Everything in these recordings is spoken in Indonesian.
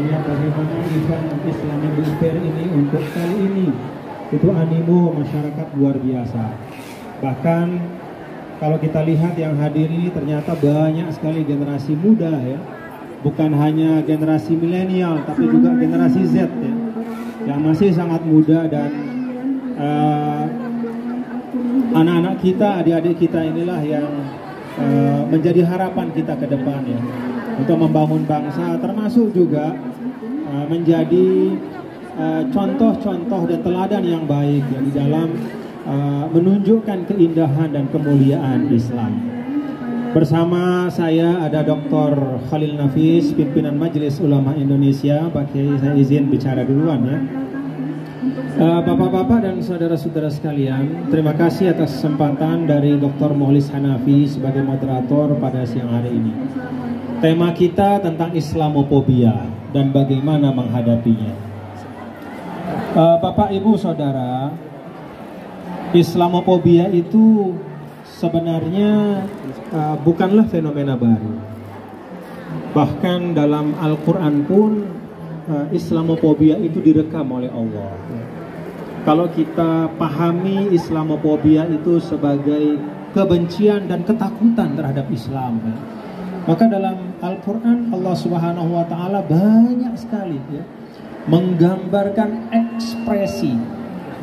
melihat bagaimana event Islamic Book Fair ini untuk kali ini itu animo masyarakat luar biasa. Bahkan kalau kita lihat yang hadir ini ternyata banyak sekali generasi muda ya, bukan hanya generasi milenial tapi juga generasi Z ya, yang masih sangat muda. Dan anak-anak kita, adik-adik kita inilah yang menjadi harapan kita ke depan ya, untuk membangun bangsa, termasuk juga menjadi contoh-contoh dan teladan yang baik ya, di dalam menunjukkan keindahan dan kemuliaan Islam. Bersama saya ada Dr. Khalil Nafis, pimpinan Majelis Ulama Indonesia. Pak Kiai, saya izin bicara duluan ya. Bapak-bapak dan saudara-saudara sekalian, terima kasih atas kesempatan dari Dr. Mokhlis Hanafi sebagai moderator pada siang hari ini. Tema kita tentang Islamofobia dan bagaimana menghadapinya. Bapak, Ibu, Saudara, Islamofobia itu sebenarnya bukanlah fenomena baru. Bahkan dalam Al-Quran pun Islamofobia itu direkam oleh Allah. Kalau kita pahami Islamofobia itu sebagai kebencian dan ketakutan terhadap Islam, maka dalam Al-Quran Allah Subhanahu wa Ta'ala banyak sekali ya, menggambarkan ekspresi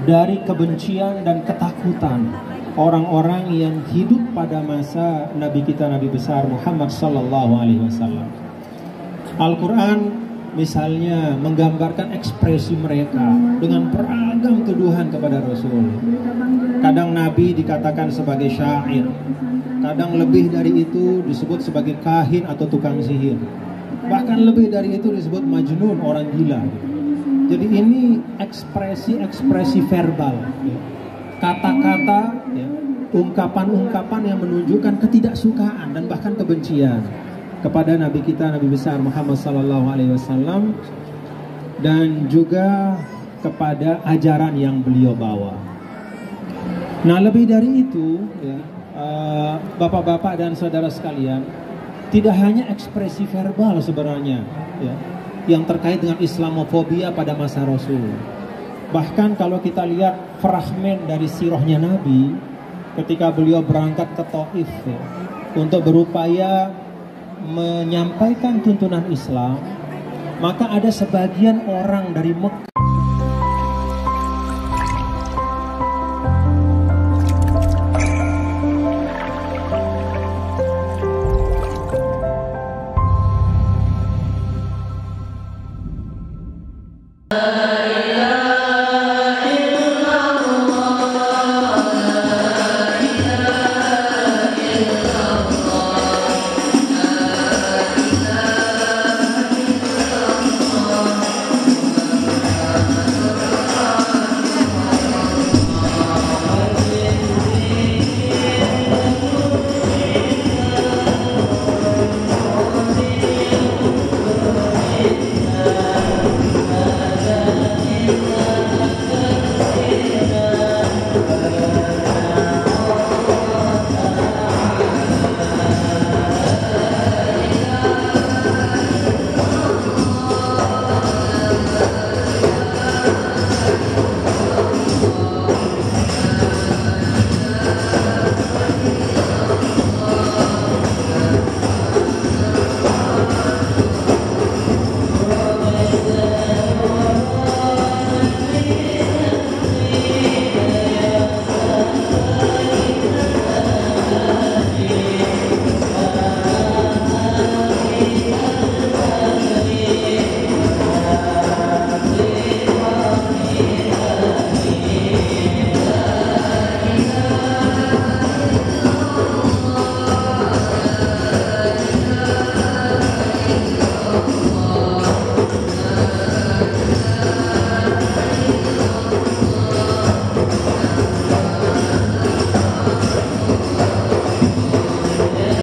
dari kebencian dan ketakutan orang-orang yang hidup pada masa Nabi kita, Nabi besar Muhammad Sallallahu Alaihi Wasallam. Al-Quran misalnya menggambarkan ekspresi mereka dengan beragam tuduhan kepada Rasul. Kadang Nabi dikatakan sebagai syair, kadang lebih dari itu disebut sebagai kahin atau tukang sihir, bahkan lebih dari itu disebut majnun, orang gila. Jadi ini ekspresi verbal, kata-kata, ungkapan-ungkapan yang menunjukkan ketidaksukaan dan bahkan kebencian kepada Nabi kita, Nabi besar Muhammad Sallallahu Alaihi Wasallam, dan juga kepada ajaran yang beliau bawa. Nah, lebih dari itu, ya, bapak-bapak dan saudara sekalian, tidak hanya ekspresi verbal sebenarnya, ya, yang terkait dengan Islamofobia pada masa Rasul. Bahkan kalau kita lihat fragmen dari sirahnya Nabi, ketika beliau berangkat ke Taif ya, untuk berupaya menyampaikan tuntunan Islam, maka ada sebagian orang dari Mekah